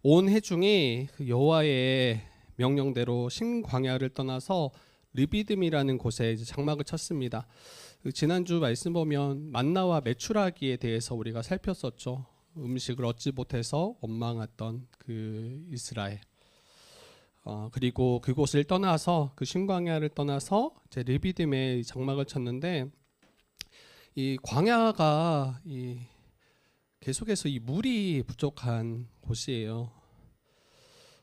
온 회중이 그 여호와의 명령대로 신광야를 떠나서 르비딤이라는 곳에 이제 장막을 쳤습니다. 그 지난주 말씀 보면 만나와 메추라기에 대해서 우리가 살폈었죠. 음식을 얻지 못해서 원망했던 그 이스라엘. 그리고 그곳을 떠나서 그 신광야를 떠나서 이제 르비딤에 장막을 쳤는데 이 광야가 계속해서 이 물이 부족한 곳이에요.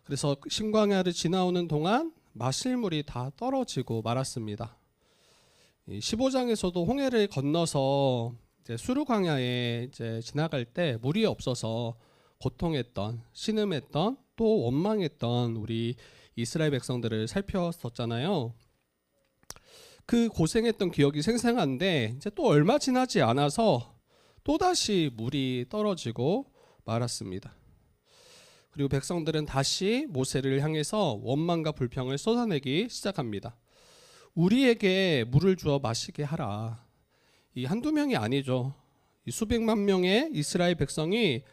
그래서 신광야를 지나오는 동안 마실 물이 다 떨어지고 말았습니다. 15장에서도 홍해를 건너서 이제 수르광야에 이제 지나갈 때 물이 없어서 고통했던, 신음했던, 또 원망했던 우리 이스라엘 백성들을 살폈었잖아요. 그 고생했던 기억이 생생한데 이제 또 얼마 지나지 않아서 또다시 물이 떨어지고 말았습니다. 그리고 백성들은 다시 모세를 향해서 원망과 불평을 쏟아내기 시작합니다. 우리에게 물을 주어 마시게 하라. 이 한두 명이 아니죠. 이 수백만 명의 이스라엘 백성이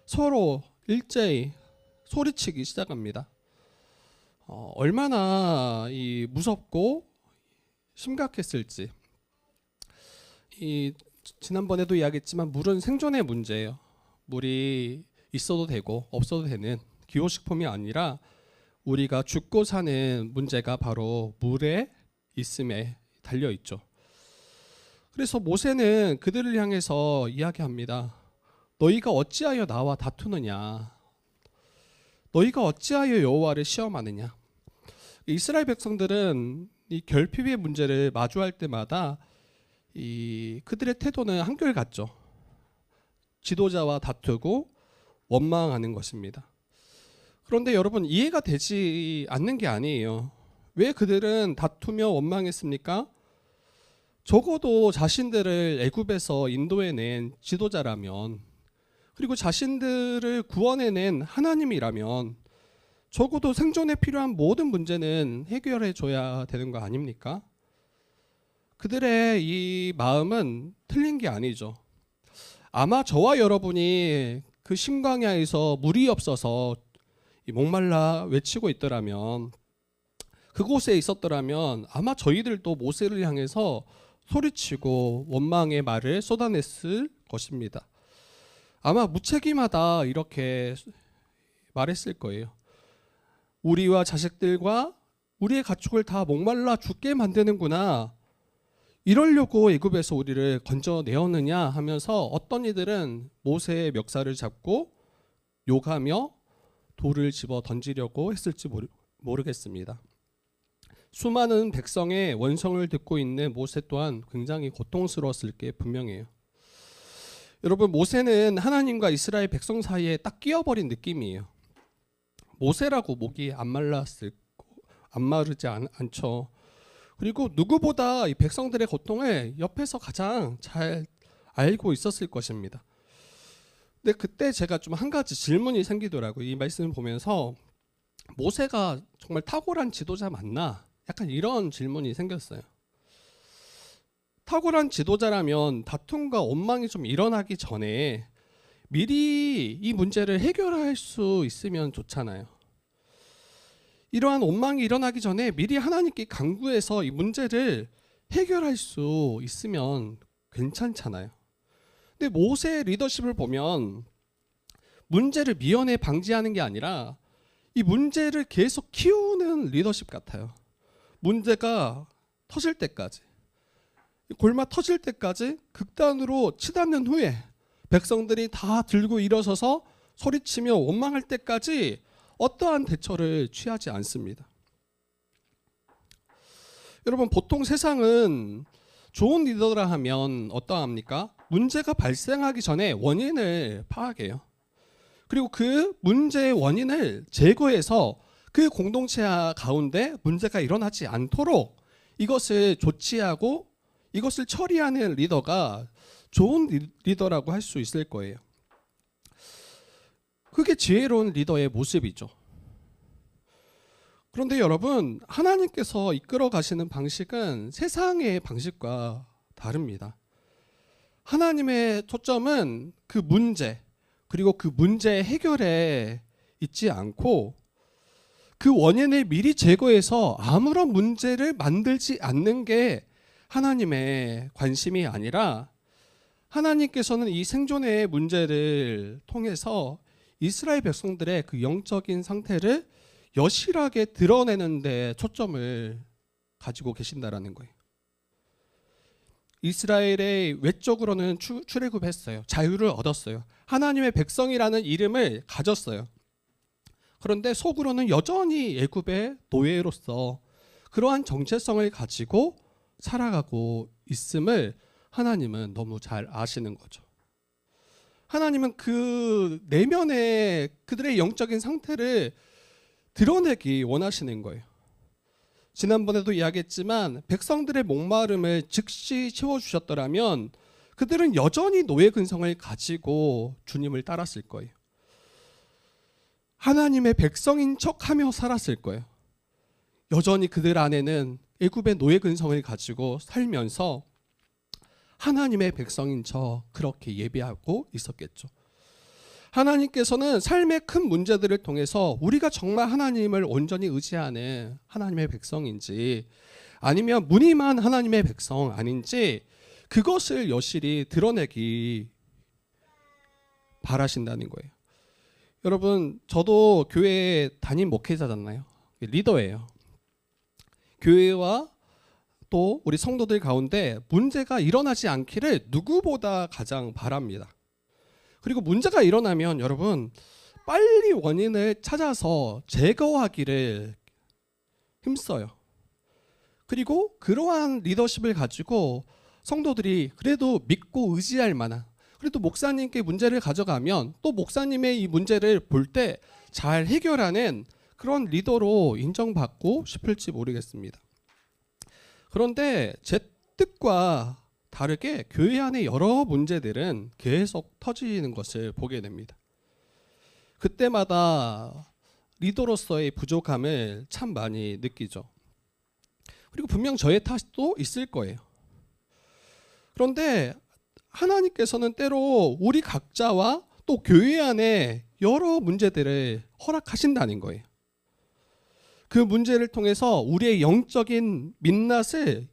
서로 일제히 소리치기 시작합니다. 얼마나 무섭고 심각했을지. 지난번에도 이야기했지만 물은 생존의 문제예요. 물이 있어도 되고 없어도 되는 기호식품이 아니라 우리가 죽고 사는 문제가 바로 물에 있음에 달려 있죠. 그래서 모세는 그들을 향해서 이야기합니다. 너희가 어찌하여 나와 다투느냐? 너희가 어찌하여 여호와를 시험하느냐? 이스라엘 백성들은 이 결핍의 문제를 마주할 때마다 그들의 태도는 한결같죠. 지도자와 다투고 원망하는 것입니다. 그런데 여러분, 이해가 되지 않는 게 아니에요. 왜 그들은 다투며 원망했습니까? 적어도 자신들을 애굽에서 인도해낸 지도자라면, 그리고 자신들을 구원해낸 하나님이라면 적어도 생존에 필요한 모든 문제는 해결해 줘야 되는 거 아닙니까? 그들의 이 마음은 틀린 게 아니죠. 아마 저와 여러분이 그 신광야에서 물이 없어서 목말라 외치고 있더라면, 그곳에 있었더라면 아마 저희들도 모세를 향해서 소리치고 원망의 말을 쏟아냈을 것입니다. 아마 무책임하다 이렇게 말했을 거예요. 우리와 자식들과 우리의 가축을 다 목말라 죽게 만드는구나. 이러려고 애굽에서 우리를 건져내었느냐 하면서 어떤 이들은 모세의 멱살을 잡고 욕하며 돌을 집어 던지려고 했을지 모르겠습니다. 수많은 백성의 원성을 듣고 있는 모세 또한 굉장히 고통스러웠을 게 분명해요. 여러분, 모세는 하나님과 이스라엘 백성 사이에 딱 끼어버린 느낌이에요. 모세라고 목이 안 마르지 않죠. 그리고 누구보다 이 백성들의 고통을 옆에서 가장 잘 알고 있었을 것입니다. 근데 그때 제가 좀 한 가지 질문이 생기더라고요. 이 말씀을 보면서 모세가 정말 탁월한 지도자 맞나? 약간 이런 질문이 생겼어요. 탁월한 지도자라면 다툼과 원망이 좀 일어나기 전에 미리 이 문제를 해결할 수 있으면 좋잖아요. 이러한 원망이 일어나기 전에 미리 하나님께 간구해서 이 문제를 해결할 수 있으면 괜찮잖아요. 근데 모세의 리더십을 보면 문제를 미연에 방지하는 게 아니라 이 문제를 계속 키우는 리더십 같아요. 문제가 터질 때까지, 골마 터질 때까지 극단으로 치닫는 후에 백성들이 다 들고 일어서서 소리치며 원망할 때까지 어떠한 대처를 취하지 않습니다. 여러분, 보통 세상은 좋은 리더라 하면 어떠합니까? 문제가 발생하기 전에 원인을 파악해요. 그리고 그 문제의 원인을 제거해서 그 공동체 가운데 문제가 일어나지 않도록 이것을 조치하고 이것을 처리하는 리더가 좋은 리더라고 할 수 있을 거예요. 그게 지혜로운 리더의 모습이죠. 그런데 여러분, 하나님께서 이끌어 가시는 방식은 세상의 방식과 다릅니다. 하나님의 초점은 그 문제, 그리고 그 문제 해결에 있지 않고 그 원인을 미리 제거해서 아무런 문제를 만들지 않는 게 하나님의 관심이 아니라 하나님께서는 이 생존의 문제를 통해서 이스라엘 백성들의 그 영적인 상태를 여실하게 드러내는 데 초점을 가지고 계신다라는 거예요. 이스라엘의 외적으로는 출애굽했어요. 자유를 얻었어요. 하나님의 백성이라는 이름을 가졌어요. 그런데 속으로는 여전히 애굽의 노예로서 그러한 정체성을 가지고 살아가고 있음을 하나님은 너무 잘 아시는 거죠. 하나님은 그 내면의 그들의 영적인 상태를 드러내기 원하시는 거예요. 지난번에도 이야기했지만 백성들의 목마름을 즉시 채워주셨더라면 그들은 여전히 노예 근성을 가지고 주님을 따랐을 거예요. 하나님의 백성인 척하며 살았을 거예요. 여전히 그들 안에는 애굽의 노예 근성을 가지고 살면서 하나님의 백성인 척 그렇게 예배하고 있었겠죠. 하나님께서는 삶의 큰 문제들을 통해서 우리가 정말 하나님을 온전히 의지하는 하나님의 백성인지 아니면 무늬만 하나님의 백성 아닌지 그것을 여실히 드러내기 바라신다는 거예요. 여러분, 저도 교회 담임 목회자잖아요. 리더예요. 교회와 또 우리 성도들 가운데 문제가 일어나지 않기를 누구보다 가장 바랍니다. 그리고 문제가 일어나면 여러분 빨리 원인을 찾아서 제거하기를 힘써요. 그리고 그러한 리더십을 가지고 성도들이 그래도 믿고 의지할 만한, 그래도 목사님께 문제를 가져가면 또 목사님의 이 문제를 볼 때 잘 해결하는 그런 리더로 인정받고 싶을지 모르겠습니다. 그런데 제 뜻과 다르게 교회 안의 여러 문제들은 계속 터지는 것을 보게 됩니다. 그때마다 리더로서의 부족함을 참 많이 느끼죠. 그리고 분명 저의 탓도 있을 거예요. 그런데 하나님께서는 때로 우리 각자와 또 교회 안에 여러 문제들을 허락하신다는 거예요. 그 문제를 통해서 우리의 영적인 민낯을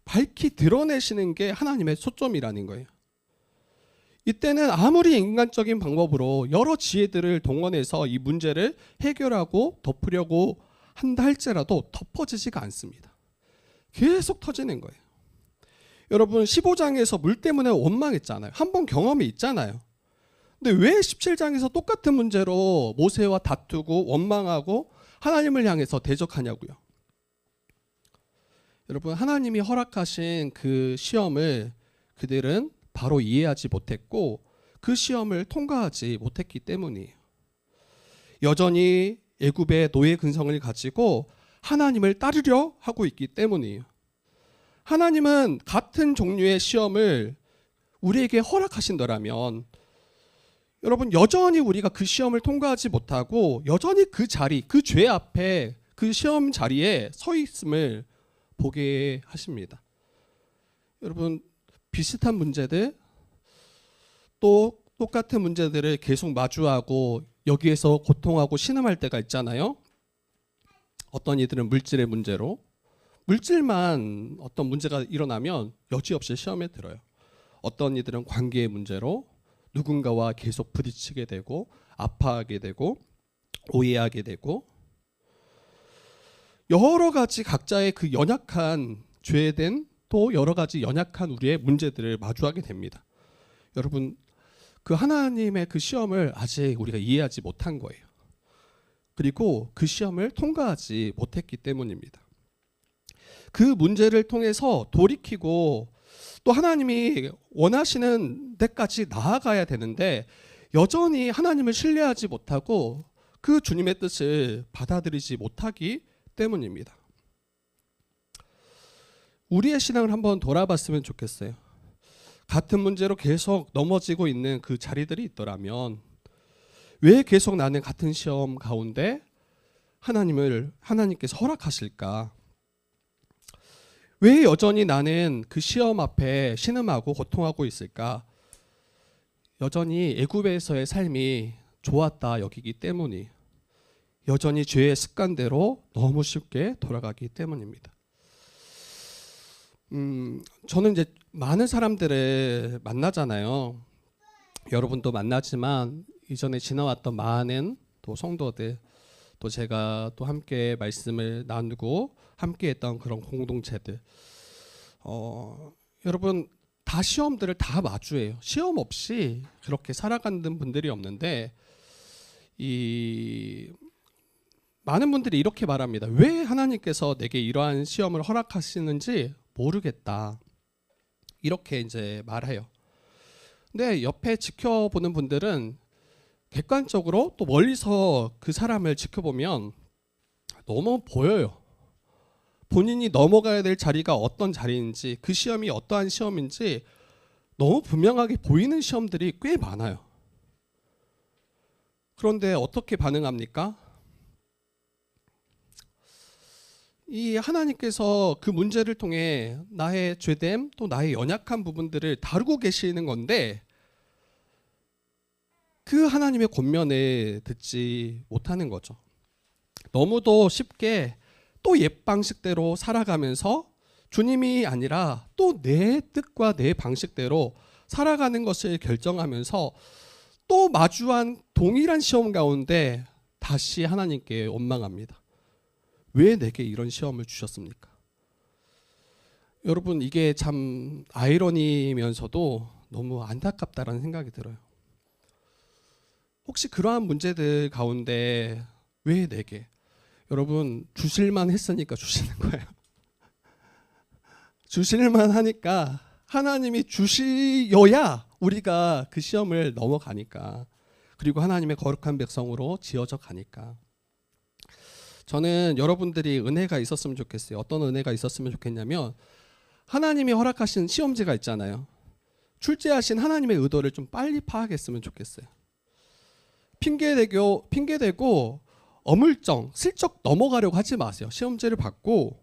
밝히 드러내시는 게 하나님의 초점이라는 거예요. 이때는 아무리 인간적인 방법으로 여러 지혜들을 동원해서 이 문제를 해결하고 덮으려고 한다 할지라도 덮어지지가 않습니다. 계속 터지는 거예요. 여러분 15장에서 물 때문에 원망했잖아요. 한번 경험이 있잖아요. 근데 왜 17장에서 똑같은 문제로 모세와 다투고 원망하고 하나님을 향해서 대적하냐고요. 여러분 하나님이 허락하신 그 시험을 그들은 바로 이해하지 못했고 그 시험을 통과하지 못했기 때문이에요. 여전히 애굽의 노예 근성을 가지고 하나님을 따르려 하고 있기 때문이에요. 하나님은 같은 종류의 시험을 우리에게 허락하신다면 여러분 여전히 우리가 그 시험을 통과하지 못하고 여전히 그 자리, 그 죄 앞에 그 시험 자리에 서 있음을 보게 하십니다. 여러분 비슷한 문제들 또 똑같은 문제들을 계속 마주하고 여기에서 고통하고 신음할 때가 있잖아요. 어떤 이들은 물질의 문제로 물질만 어떤 문제가 일어나면 여지없이 시험에 들어요. 어떤 이들은 관계의 문제로 누군가와 계속 부딪히게 되고 아파하게 되고 오해하게 되고 여러 가지 각자의 그 연약한 죄된 또 여러 가지 연약한 우리의 문제들을 마주하게 됩니다. 여러분 그 하나님의 그 시험을 아직 우리가 이해하지 못한 거예요. 그리고 그 시험을 통과하지 못했기 때문입니다. 그 문제를 통해서 돌이키고 또 하나님이 원하시는 데까지 나아가야 되는데 여전히 하나님을 신뢰하지 못하고 그 주님의 뜻을 받아들이지 못하기 때문입니다. 우리의 신앙을 한번 돌아봤으면 좋겠어요. 같은 문제로 계속 넘어지고 있는 그 자리들이 있더라면 왜 계속 나는 같은 시험 가운데 하나님께서 허락하실까? 왜 여전히 나는 그 시험 앞에 신음하고 고통하고 있을까? 여전히 애굽에서의 삶이 좋았다 여기기 때문이. 여전히 죄의 습관대로 너무 쉽게 돌아가기 때문입니다. 저는 이제 많은 사람들을 만나잖아요. 여러분도 만나지만 이전에 지나왔던 많은 또 성도들, 또 제가 또 함께 말씀을 나누고 함께했던 그런 공동체들, 여러분 다 시험들을 다 마주해요. 시험 없이 그렇게 살아가는 분들이 없는데, 이 많은 분들이 이렇게 말합니다. 왜 하나님께서 내게 이러한 시험을 허락하시는지 모르겠다, 이렇게 이제 말해요. 근데 옆에 지켜보는 분들은 객관적으로 또 멀리서 그 사람을 지켜보면 너무 보여요. 본인이 넘어가야 될 자리가 어떤 자리인지, 그 시험이 어떠한 시험인지 너무 분명하게 보이는 시험들이 꽤 많아요. 그런데 어떻게 반응합니까? 이 하나님께서 그 문제를 통해 나의 죄됨, 또 나의 연약한 부분들을 다루고 계시는 건데, 그 하나님의 권면을 듣지 못하는 거죠. 너무도 쉽게 또 옛 방식대로 살아가면서 주님이 아니라 또 내 뜻과 내 방식대로 살아가는 것을 결정하면서 또 마주한 동일한 시험 가운데 다시 하나님께 원망합니다. 왜 내게 이런 시험을 주셨습니까? 여러분, 이게 참 아이러니면서도 너무 안타깝다라는 생각이 들어요. 혹시 그러한 문제들 가운데 왜 내게? 여러분, 주실만 했으니까 주시는 거예요. 주실만 하니까, 하나님이 주시어야 우리가 그 시험을 넘어가니까, 그리고 하나님의 거룩한 백성으로 지어져 가니까. 저는 여러분들이 은혜가 있었으면 좋겠어요. 어떤 은혜가 있었으면 좋겠냐면, 하나님이 허락하신 시험지가 있잖아요. 출제하신 하나님의 의도를 좀 빨리 파악했으면 좋겠어요. 핑계대고 어물쩡 슬쩍 넘어가려고 하지 마세요. 시험지를 받고.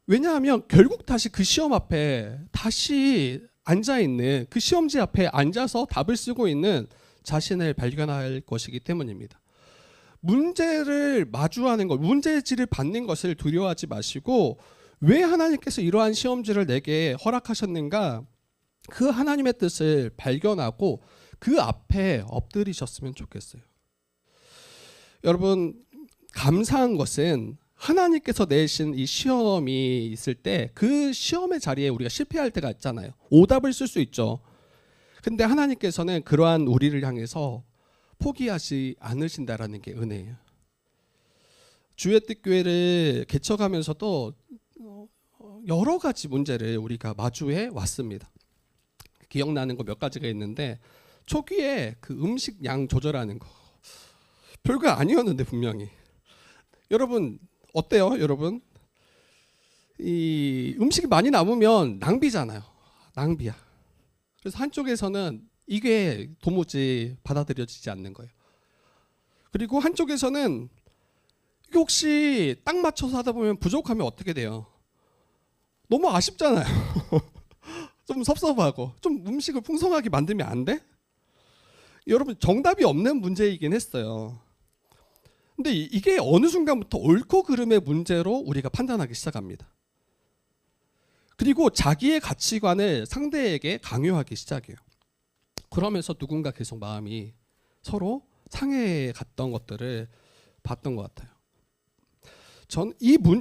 왜냐하면 결국 다시 그 시험 앞에 다시 앉아있는, 그 시험지 앞에 앉아서 답을 쓰고 있는 자신을 발견할 것이기 때문입니다. 문제를 마주하는 것, 문제지를 받는 것을 두려워하지 마시고, 왜 하나님께서 이러한 시험지를 내게 허락하셨는가, 그 하나님의 뜻을 발견하고 그 앞에 엎드리셨으면 좋겠어요. 여러분, 감사한 것은 하나님께서 내신 이 시험이 있을 때 그 시험의 자리에 우리가 실패할 때가 있잖아요. 오답을 쓸 수 있죠. 근데 하나님께서는 그러한 우리를 향해서 포기하지 않으신다라는 게 은혜예요. 주의 뜻 교회를 개척하면서도 여러 가지 문제를 우리가 마주해 왔습니다. 기억나는 거 몇 가지가 있는데, 초기에 그 음식 양 조절하는 거 별거 아니었는데 분명히. 여러분 어때요? 여러분, 이 음식이 많이 남으면 낭비잖아요. 낭비야. 그래서 한쪽에서는 이게 도무지 받아들여지지 않는 거예요. 그리고 한쪽에서는 이게 혹시 딱 맞춰서 하다 보면 부족하면 어떻게 돼요? 너무 아쉽잖아요. 좀 섭섭하고, 좀 음식을 풍성하게 만들면 안 돼? 여러분, 정답이 없는 문제이긴 했어요. 근데 이게 어느 순간부터 옳고 그름의 문제로 우리가 판단하기 시작합니다. 그리고 자기의 가치관을 상대에게 강요하기 시작해요. 그러면서 누군가 계속 마음이 서로 상해해 갔던 것들을 봤던 것 같아요.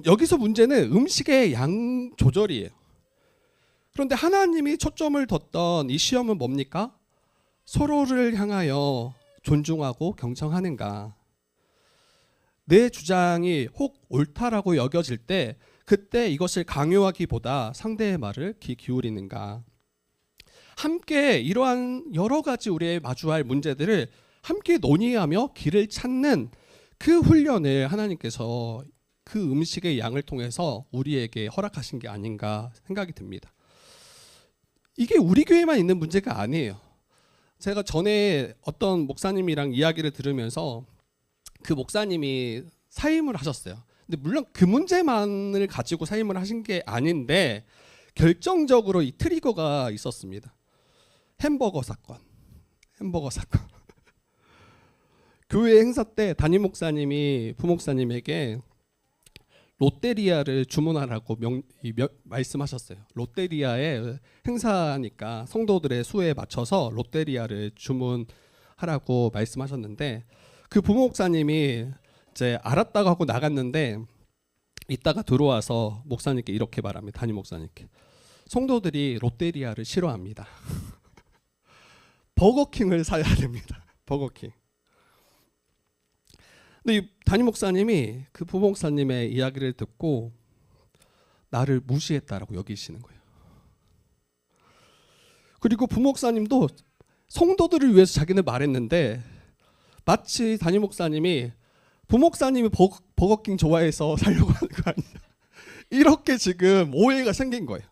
여기서 문제는 음식의 양 조절이에요. 그런데 하나님이 초점을 뒀던 이 시험은 뭡니까? 서로를 향하여 존중하고 경청하는가. 내 주장이 혹 옳다라고 여겨질 때 그때 이것을 강요하기보다 상대의 말을 귀 기울이는가. 함께 이러한 여러 가지 우리의 마주할 문제들을 함께 논의하며 길을 찾는 그 훈련을 하나님께서 그 음식의 양을 통해서 우리에게 허락하신 게 아닌가 생각이 듭니다. 이게 우리 교회만 있는 문제가 아니에요. 제가 전에 어떤 목사님이랑 이야기를 들으면서 그 목사님이 사임을 하셨어요. 근데 물론 그 문제만을 가지고 사임을 하신 게 아닌데 결정적으로 이 트리거가 있었습니다. 햄버거 사건. 교회 행사 때 담임 목사님이 부목사님에게 롯데리아를 주문하라고 말씀하셨어요. 롯데리아의 행사니까 성도들의 수에 맞춰서 롯데리아를 주문하라고 말씀하셨는데 그 부목사님이 이제 알았다고 하고 나갔는데 이따가 들어와서 목사님께 이렇게 말합니다. 담임 목사님께. 성도들이 롯데리아를 싫어합니다. 버거킹을 사야 됩니다. 버거킹. 근데 이 담임 목사님이 그 부목사님의 이야기를 듣고 나를 무시했다라고 여기시는 거예요. 그리고 부목사님도 성도들을 위해서 자기는 말했는데 마치 담임 목사님이 부목사님이 버거킹 좋아해서 살려고 하는 거 아니냐, 이렇게 지금 오해가 생긴 거예요.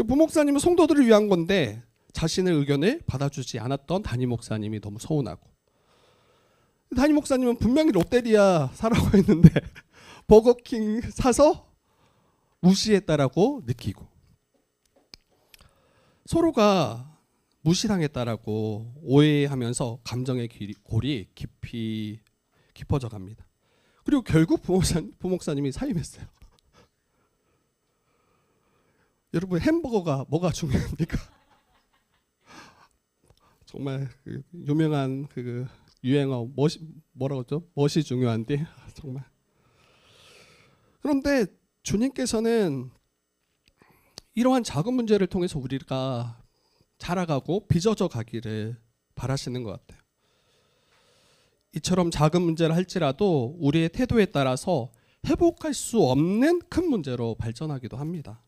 부목사님은 성도들을 위한 건데 자신의 의견을 받아주지 않았던 담임 목사님이 너무 서운하고, 담임 목사님은 분명히 롯데리아 사라고 했는데 버거킹 사서 무시했다라고 느끼고, 서로가 무시당했다라고 오해하면서 감정의 골이 깊이 깊어져 갑니다. 그리고 결국 부목사님이 사임했어요. 여러분, 햄버거가 뭐가 중요합니까? 정말 그 유명한 그 유행어 뭐라고 하죠? 멋이 중요한데 정말. 그런데 주님께서는 이러한 작은 문제를 통해서 우리가 자라가고 빚어져 가기를 바라시는 것 같아요. 이처럼 작은 문제를 할지라도 우리의 태도에 따라서 회복할 수 없는 큰 문제로 발전하기도 합니다.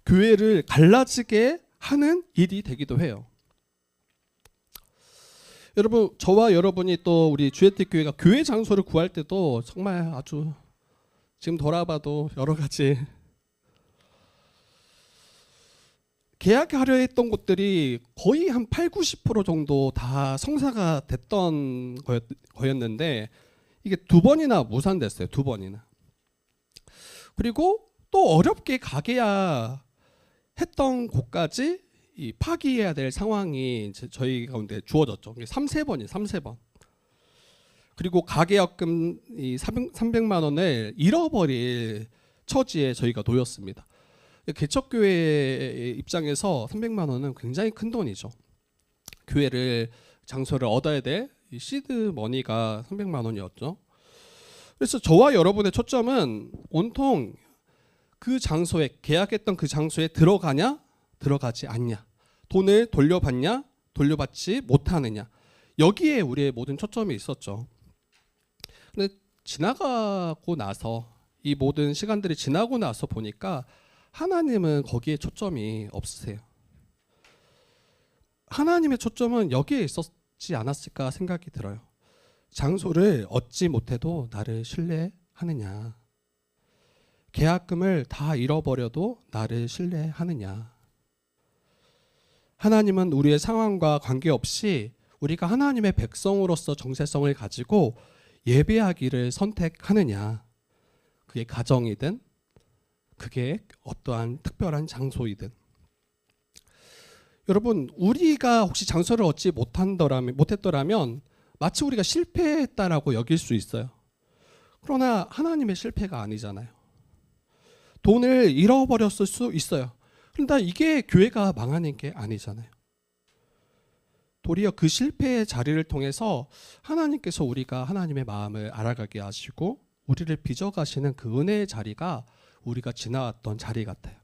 교회를 갈라지게 하는 일이 되기도 해요. 여러분, 저와 여러분이 또 우리 주애틱 교회가 교회 장소를 구할 때도 정말 아주 지금 돌아봐도 여러 가지 계약하려 했던 곳들이 거의 한 80-90% 정도 다 성사가 됐던 거였는데 이게 2번이나 무산됐어요. 2번이나. 그리고 또 어렵게 가게야 했던 곳까지 이 파기해야 될 상황이 이제 저희 가운데 주어졌죠. 3-4번. 그리고 가계약금 이 300만 원을 잃어버릴 처지에 저희가 놓였습니다. 개척교회 입장에서 300만 원은 굉장히 큰 돈이죠. 교회를 장소를 얻어야 될 시드 머니가 300만 원이었죠. 그래서 저와 여러분의 초점은 온통 그 장소에, 계약했던 그 장소에 들어가냐 들어가지 않냐, 돈을 돌려받냐 돌려받지 못하느냐, 여기에 우리의 모든 초점이 있었죠. 근데 지나가고 나서, 이 모든 시간들이 지나고 나서 보니까 하나님은 거기에 초점이 없으세요. 하나님의 초점은 여기에 있었지 않았을까 생각이 들어요. 장소를 얻지 못해도 나를 신뢰하느냐, 계약금을 다 잃어버려도 나를 신뢰하느냐. 하나님은 우리의 상황과 관계없이 우리가 하나님의 백성으로서 정체성을 가지고 예배하기를 선택하느냐. 그게 가정이든 그게 어떠한 특별한 장소이든. 여러분, 우리가 혹시 장소를 얻지 못했더라면 마치 우리가 실패했다라고 여길 수 있어요. 그러나 하나님의 실패가 아니잖아요. 돈을 잃어버렸을 수 있어요. 그런데 이게 교회가 망하는 게 아니잖아요. 도리어 그 실패의 자리를 통해서 하나님께서 우리가 하나님의 마음을 알아가게 하시고 우리를 빚어가시는 그 은혜의 자리가 우리가 지나왔던 자리 같아요.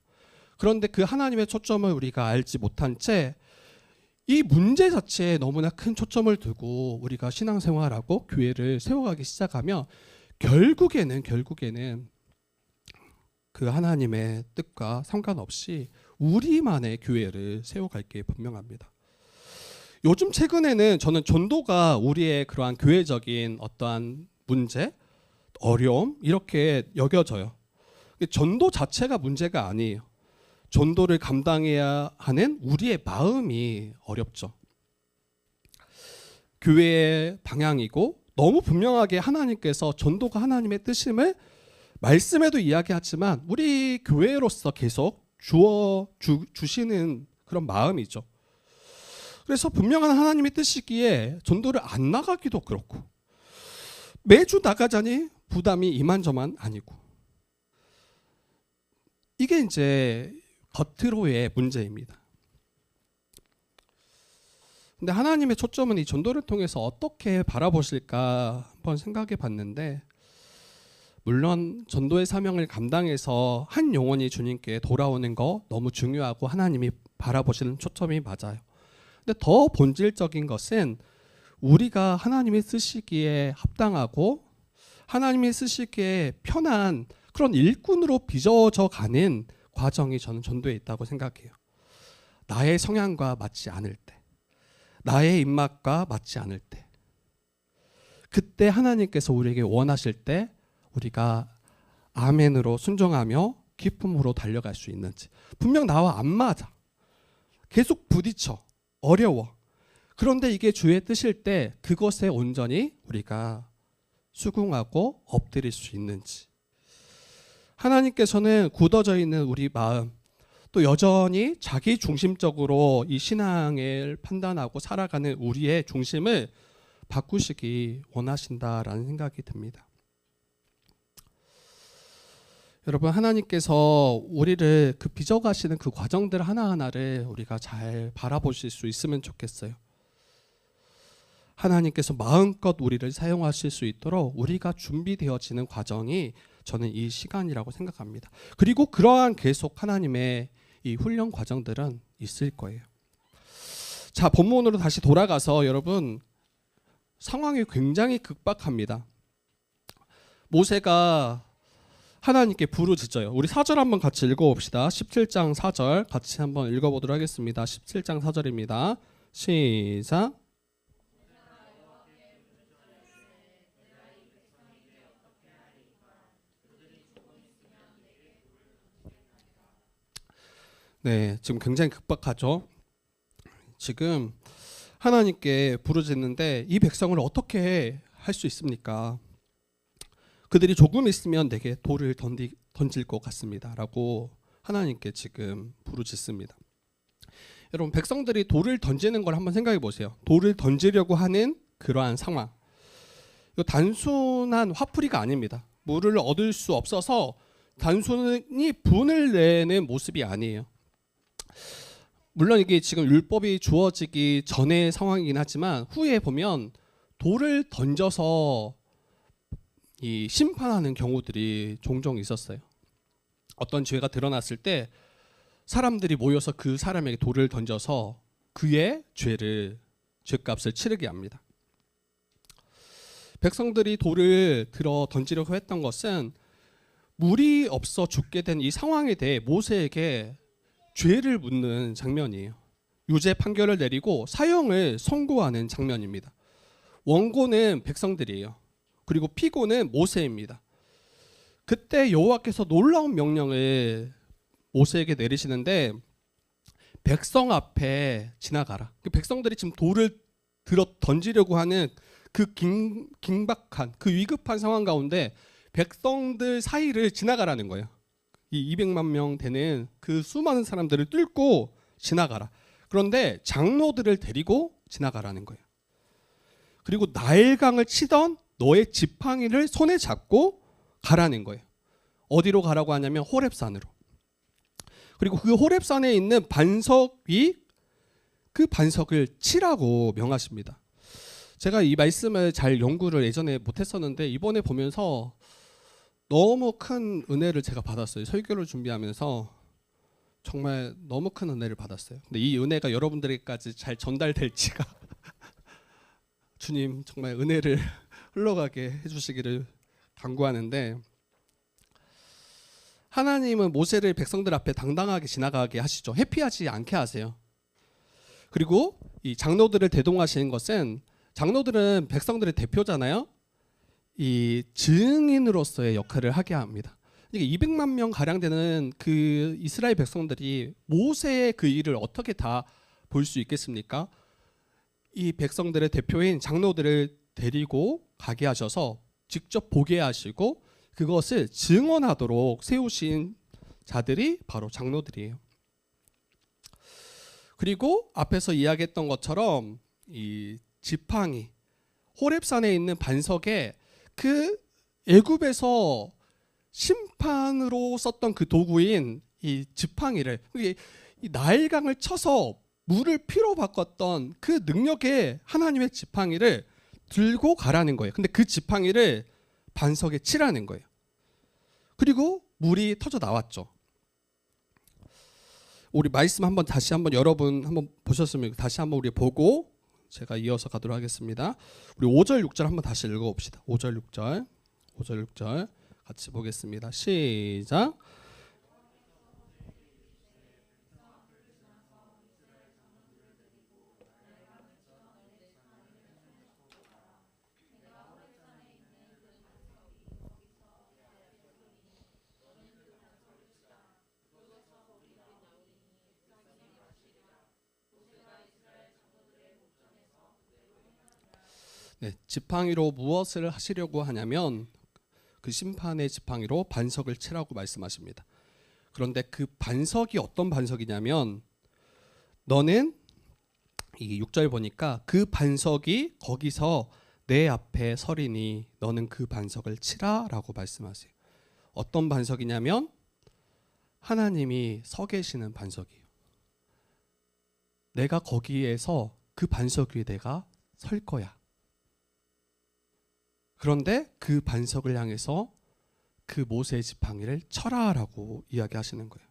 그런데 그 하나님의 초점을 우리가 알지 못한 채 이 문제 자체에 너무나 큰 초점을 두고 우리가 신앙생활하고 교회를 세워가기 시작하면 결국에는 그 하나님의 뜻과 상관없이 우리만의 교회를 세워갈 게 분명합니다. 요즘 최근에는 저는 전도가 우리의 그러한 교회적인 어떠한 문제, 어려움 이렇게 여겨져요. 전도 자체가 문제가 아니에요. 전도를 감당해야 하는 우리의 마음이 어렵죠. 교회의 방향이고 너무 분명하게 하나님께서 전도가 하나님의 뜻임을 말씀에도 이야기하지만 우리 교회로서 계속 주시는 그런 마음이죠. 그래서 분명한 하나님의 뜻이기에 전도를 안 나가기도 그렇고, 매주 나가자니 부담이 이만저만 아니고, 이게 이제 겉으로의 문제입니다. 근데 하나님의 초점은 이 전도를 통해서 어떻게 바라보실까 한번 생각해 봤는데, 물론 전도의 사명을 감당해서 한 영혼이 주님께 돌아오는 거 너무 중요하고 하나님이 바라보시는 초점이 맞아요. 근데 더 본질적인 것은 우리가 하나님이 쓰시기에 합당하고 하나님이 쓰시기에 편한 그런 일꾼으로 빚어져 가는 과정이 저는 전도에 있다고 생각해요. 나의 성향과 맞지 않을 때, 나의 입맛과 맞지 않을 때, 그때 하나님께서 우리에게 원하실 때 우리가 아멘으로 순종하며 기쁨으로 달려갈 수 있는지. 분명 나와 안 맞아, 계속 부딪혀, 어려워. 그런데 이게 주의 뜻일 때 그것에 온전히 우리가 수긍하고 엎드릴 수 있는지. 하나님께서는 굳어져 있는 우리 마음, 또 여전히 자기 중심적으로 이 신앙을 판단하고 살아가는 우리의 중심을 바꾸시기 원하신다라는 생각이 듭니다. 여러분, 하나님께서 우리를 그 빚어가시는 그 과정들 하나하나를 우리가 잘 바라보실 수 있으면 좋겠어요. 하나님께서 마음껏 우리를 사용하실 수 있도록 우리가 준비되어지는 과정이 저는 이 시간이라고 생각합니다. 그리고 그러한 계속 하나님의 이 훈련 과정들은 있을 거예요. 자, 본문으로 다시 돌아가서 여러분, 상황이 굉장히 급박합니다. 모세가 하나님께 부르짖어요. 우리 4절 한번 같이 읽어봅시다. 17장 4절 같이 한번 읽어보도록 하겠습니다. 17장 4절입니다. 시작. 네, 지금 굉장히 급박하죠. 지금 하나님께 부르짖는데 이 백성을 어떻게 할 수 있습니까? 그들이 조금 있으면 내게 돌을 던질 것 같습니다 라고 하나님께 지금 부르짖습니다. 여러분, 백성들이 돌을 던지는 걸 한번 생각해 보세요. 돌을 던지려고 하는 그러한 상황, 이거 단순한 화풀이가 아닙니다. 물을 얻을 수 없어서 단순히 분을 내는 모습이 아니에요. 물론 이게 지금 율법이 주어지기 전의 상황이긴 하지만 후에 보면 돌을 던져서 이 심판하는 경우들이 종종 있었어요. 어떤 죄가 드러났을 때 사람들이 모여서 그 사람에게 돌을 던져서 그의 죄값을 치르게 합니다. 백성들이 돌을 들어 던지려고 했던 것은 물이 없어 죽게 된 이 상황에 대해 모세에게 죄를 묻는 장면이에요. 유죄 판결을 내리고 사형을 선고하는 장면입니다. 원고는 백성들이에요. 그리고 피고는 모세입니다. 그때 여호와께서 놀라운 명령을 모세에게 내리시는데 백성 앞에 지나가라. 그 백성들이 지금 돌을 들어 던지려고 하는 그 긴박한, 그 위급한 상황 가운데 백성들 사이를 지나가라는 거예요. 이 200만 명 되는 그 수많은 사람들을 뚫고 지나가라. 그런데 장로들을 데리고 지나가라는 거예요. 그리고 나일강을 치던 너의 지팡이를 손에 잡고 가라는 거예요. 어디로 가라고 하냐면 호렙산으로. 그리고 그 호렙산에 있는 반석 위, 그 반석을 치라고 명하십니다. 제가 이 말씀을 잘 연구를 예전에 못했었는데 이번에 보면서 너무 큰 은혜를 제가 받았어요. 설교를 준비하면서 정말 너무 큰 은혜를 받았어요. 근데 이 은혜가 여러분들에게까지 잘 전달될지가 주님 정말 은혜를 흘러가게 해주시기를 간구하는데, 하나님은 모세를 백성들 앞에 당당하게 지나가게 하시죠. 회피하지 않게 하세요. 그리고 이 장로들을 대동하시는 것은, 장로들은 백성들의 대표잖아요. 이 증인으로서의 역할을 하게 합니다. 이게 200만 명 가량 되는 그 이스라엘 백성들이 모세의 그 일을 어떻게 다 볼 수 있겠습니까? 이 백성들의 대표인 장로들을 데리고 가게 하셔서 직접 보게 하시고 그것을 증언하도록 세우신 자들이 바로 장로들이에요. 그리고 앞에서 이야기했던 것처럼 이 지팡이, 호렙산에 있는 반석에 그 애굽에서 심판으로 썼던 그 도구인 이 지팡이를, 이 나일강을 쳐서 물을 피로 바꿨던 그 능력의 하나님의 지팡이를 들고 가라는 거예요. 근데 그 지팡이를 반석에 치라는 거예요. 그리고 물이 터져 나왔죠. 우리 말씀 한번 다시 한번 여러분 한번 보셨으면 다시 한번 우리 보고 제가 이어서 가도록 하겠습니다. 우리 5절 6절 한번 다시 읽어봅시다. 5절 6절 5절 6절 같이 보겠습니다. 시작. 네, 지팡이로 무엇을 하시려고 하냐면 그 심판의 지팡이로 반석을 치라고 말씀하십니다. 그런데 그 반석이 어떤 반석이냐면 너는 이 6절 보니까 그 반석이 거기서 내 앞에 서리니 너는 그 반석을 치라라고 말씀하세요. 어떤 반석이냐면 하나님이 서 계시는 반석이에요. 내가 거기에서 그 반석 위에 내가 설 거야. 그런데 그 반석을 향해서 그 모세의 지팡이를 쳐라라고 이야기하시는 거예요.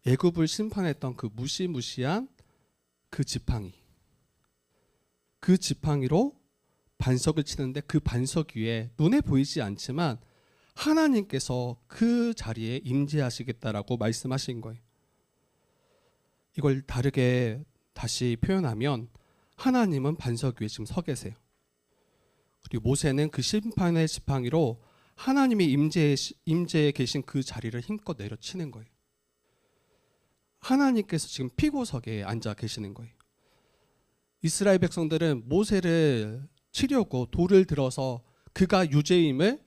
애굽을 심판했던 그 무시무시한 그 지팡이, 그 지팡이로 반석을 치는데 그 반석 위에 눈에 보이지 않지만 하나님께서 그 자리에 임재하시겠다라고 말씀하신 거예요. 이걸 다르게 다시 표현하면 하나님은 반석 위에 지금 서 계세요. 그리고 모세는 그 심판의 지팡이로 하나님이 임재해 계신 그 자리를 힘껏 내려치는 거예요. 하나님께서 지금 피고석에 앉아 계시는 거예요. 이스라엘 백성들은 모세를 치려고 돌을 들어서 그가 유죄임을,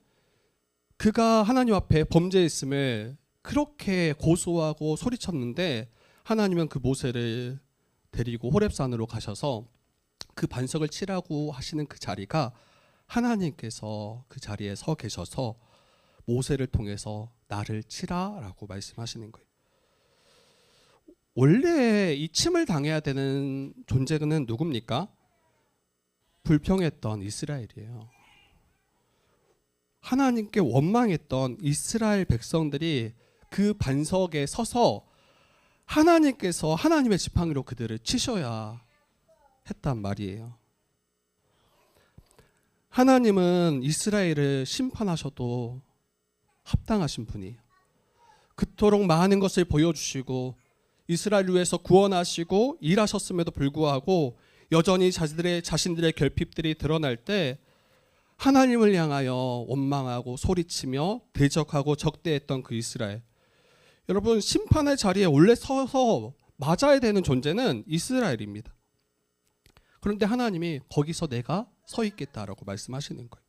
그가 하나님 앞에 범죄했음을 그렇게 고소하고 소리쳤는데 하나님은 그 모세를 데리고 호렙산으로 가셔서 그 반석을 치라고 하시는 그 자리가 하나님께서 그 자리에 서 계셔서 모세를 통해서 나를 치라라고 말씀하시는 거예요. 원래 이 침을 당해야 되는 존재는 누굽니까? 불평했던 이스라엘이에요. 하나님께 원망했던 이스라엘 백성들이 그 반석에 서서 하나님께서 하나님의 지팡이로 그들을 치셔야 했단 말이에요. 하나님은 이스라엘을 심판하셔도 합당하신 분이에요. 그토록 많은 것을 보여주시고 이스라엘을 위해서 구원하시고 일하셨음에도 불구하고 여전히 자신들의 결핍들이 드러날 때 하나님을 향하여 원망하고 소리치며 대적하고 적대했던 그 이스라엘. 여러분, 심판의 자리에 원래 서서 맞아야 되는 존재는 이스라엘입니다. 그런데 하나님이 거기서 내가 서 있겠다라고 말씀하시는 거예요.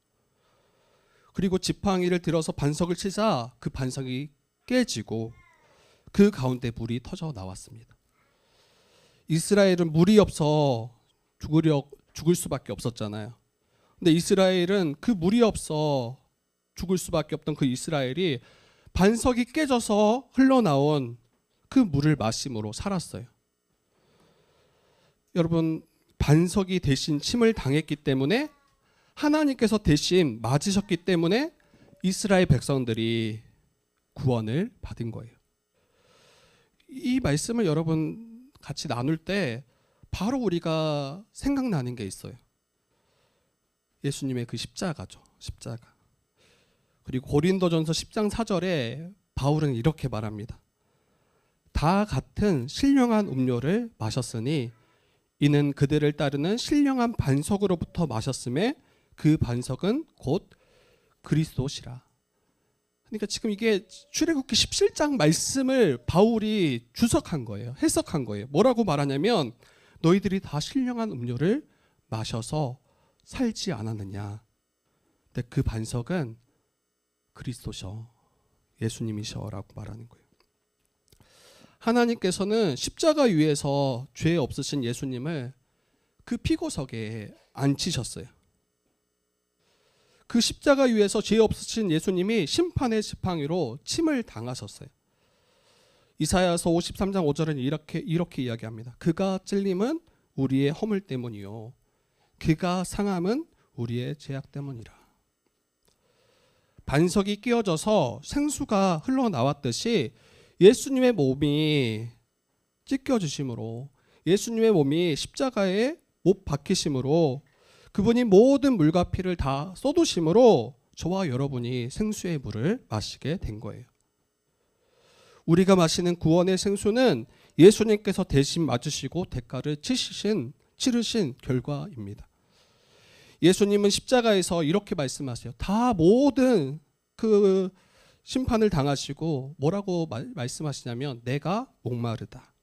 그리고 지팡이를 들어서 반석을 치자 그 반석이 깨지고 그 가운데 물이 터져 나왔습니다. 이스라엘은 물이 없어 죽을 수밖에 없었잖아요. 근데 이스라엘은 그 물이 없어 죽을 수밖에 없던 그 이스라엘이 반석이 깨져서 흘러나온 그 물을 마심으로 살았어요. 여러분, 반석이 대신 침을 당했기 때문에 하나님께서 대신 맞으셨기 때문에 이스라엘 백성들이 구원을 받은 거예요. 이 말씀을 여러분 같이 나눌 때 바로 우리가 생각나는 게 있어요. 예수님의 그 십자가죠. 십자가. 그리고 고린도전서 10장 4절에 바울은 이렇게 말합니다. 다 같은 신령한 음료를 마셨으니 이는 그들을 따르는 신령한 반석으로부터 마셨음에 그 반석은 곧 그리스도시라. 그러니까 지금 이게 출애굽기 17장 말씀을 바울이 주석한 거예요. 해석한 거예요. 뭐라고 말하냐면 너희들이 다 신령한 음료를 마셔서 살지 않았느냐. 근데 그 반석은 그리스도셔, 예수님이셔라고 말하는 거예요. 하나님께서는 십자가 위에서 죄 없으신 예수님을 그 피고석에 앉히셨어요. 그 십자가 위에서 죄 없으신 예수님이 심판의 지팡이로 침을 당하셨어요. 이사야서 53장 5절은 이렇게 이야기합니다. 그가 찔림은 우리의 허물 때문이요 그가 상함은 우리의 죄악 때문이라. 반석이 끼어져서 생수가 흘러나왔듯이 예수님의 몸이 찢겨지심으로, 예수님의 몸이 십자가에 못 박히심으로, 그분이 모든 물과 피를 다 쏟으심으로 저와 여러분이 생수의 물을 마시게 된 거예요. 우리가 마시는 구원의 생수는 예수님께서 대신 맞으시고 대가를 치르신 결과입니다. 예수님은 십자가에서 이렇게 말씀하세요. 다 모든 그 심판을 당하시고 뭐라고 말씀하시냐면 내가 목마르다.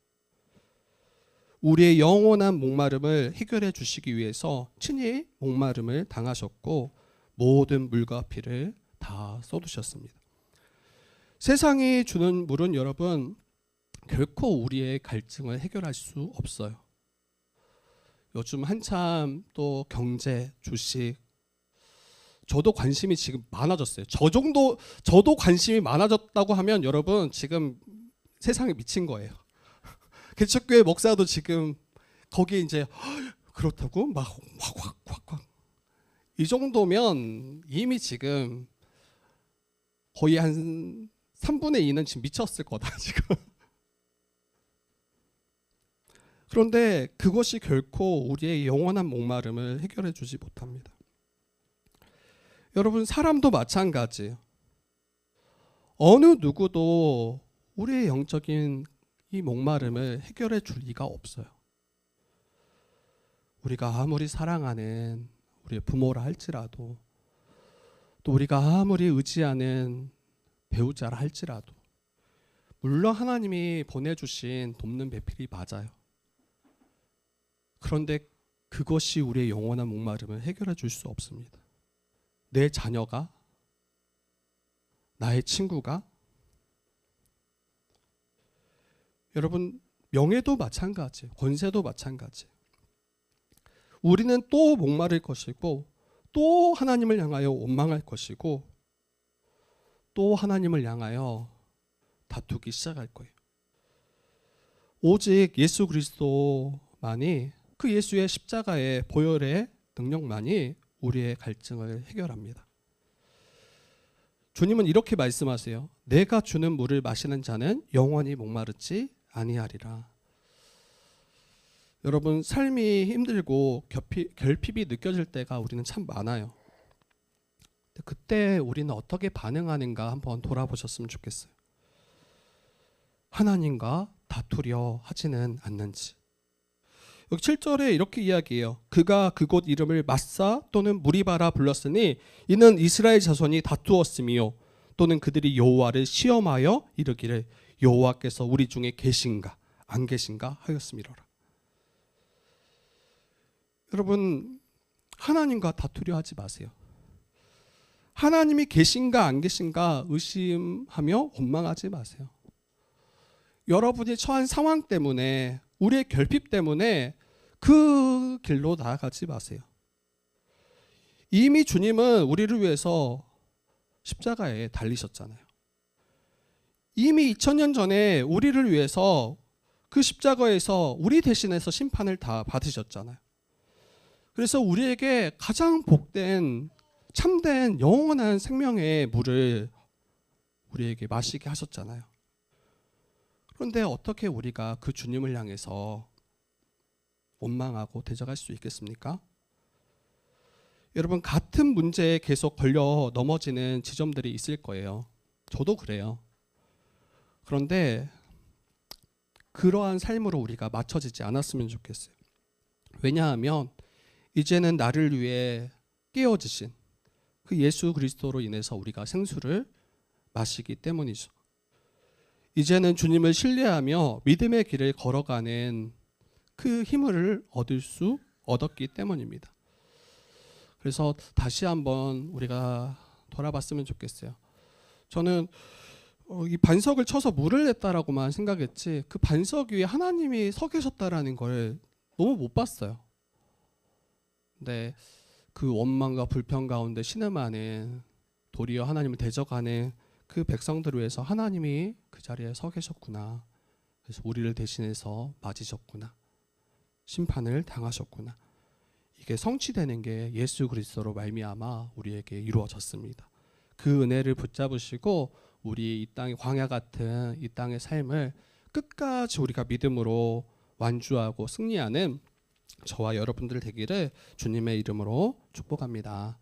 우리의 영원한 목마름을 해결해 주시기 위해서 친히 목마름을 당하셨고 모든 물과 피를 다 쏟으셨습니다. 세상이 주는 물은 여러분 결코 우리의 갈증을 해결할 수 없어요. 요즘 한참 또 경제, 주식, 저도 관심이 지금 많아졌어요. 저도 관심이 많아졌다고 하면 여러분 지금 세상에 미친 거예요. 개척교회 목사도 지금 거기에 이제 그렇다고 막 확 이 정도면 이미 지금 거의 한 3분의 2는 지금 미쳤을 거다 지금. 그런데 그것이 결코 우리의 영원한 목마름을 해결해 주지 못합니다. 여러분 사람도 마찬가지예요. 어느 누구도 우리의 영적인 이 목마름을 해결해 줄 리가 없어요. 우리가 아무리 사랑하는 우리의 부모라 할지라도, 또 우리가 아무리 의지하는 배우자라 할지라도, 물론 하나님이 보내주신 돕는 배필이 맞아요. 그런데 그것이 우리의 영원한 목마름을 해결해 줄 수 없습니다. 내 자녀가, 나의 친구가, 여러분 명예도 마찬가지예요. 권세도 마찬가지예요. 우리는 또 목마를 것이고 또 하나님을 향하여 원망할 것이고 또 하나님을 향하여 다투기 시작할 거예요. 오직 예수 그리스도만이, 그 예수의 십자가의 보혈의 능력만이 우리의 갈증을 해결합니다. 주님은 이렇게 말씀하세요. 내가 주는 물을 마시는 자는 영원히 목마르지 아니하리라. 여러분 삶이 힘들고 결핍이 느껴질 때가 우리는 참 많아요. 그때 우리는 어떻게 반응하는가 한번 돌아보셨으면 좋겠어요. 하나님과 다투려 하지는 않는지. 여기 7절에 이렇게 이야기해요. 그가 그곳 이름을 마사 또는 무리바라 불렀으니 이는 이스라엘 자손이 다투었으며 또는 그들이 여호와를 시험하여 이르기를 여호와께서 우리 중에 계신가 안 계신가 하였음이로라. 여러분 하나님과 다투려 하지 마세요. 하나님이 계신가 안 계신가 의심하며 원망하지 마세요. 여러분이 처한 상황 때문에, 우리의 결핍 때문에 그 길로 나아가지 마세요. 이미 주님은 우리를 위해서 십자가에 달리셨잖아요. 이미 2000년 전에 우리를 위해서 그 십자가에서 우리 대신해서 심판을 다 받으셨잖아요. 그래서 우리에게 가장 복된 참된 영원한 생명의 물을 우리에게 마시게 하셨잖아요. 그런데 어떻게 우리가 그 주님을 향해서 원망하고 대적할 수 있겠습니까? 여러분 같은 문제에 계속 걸려 넘어지는 지점들이 있을 거예요. 저도 그래요. 그런데 그러한 삶으로 우리가 맞춰지지 않았으면 좋겠어요. 왜냐하면 이제는 나를 위해 깨어지신 그 예수 그리스도로 인해서 우리가 생수를 마시기 때문이죠. 이제는 주님을 신뢰하며 믿음의 길을 걸어가는 그 힘을 얻었기 때문입니다. 그래서 다시 한번 우리가 돌아봤으면 좋겠어요. 저는 이 반석을 쳐서 물을 냈다라고만 생각했지 그 반석 위에 하나님이 서 계셨다라는 걸 너무 못 봤어요. 근데 그 원망과 불평 가운데 신음하는 도리어 하나님을 대적하는 그 백성들을 위해서 하나님이 그 자리에 서 계셨구나. 그래서 우리를 대신해서 맞으셨구나. 심판을 당하셨구나. 이게 성취되는 게 예수 그리스도로 말미암아 우리에게 이루어졌습니다. 그 은혜를 붙잡으시고 우리 이 땅의 광야 같은 이 땅의 삶을 끝까지 우리가 믿음으로 완주하고 승리하는 저와 여러분들 되기를 주님의 이름으로 축복합니다.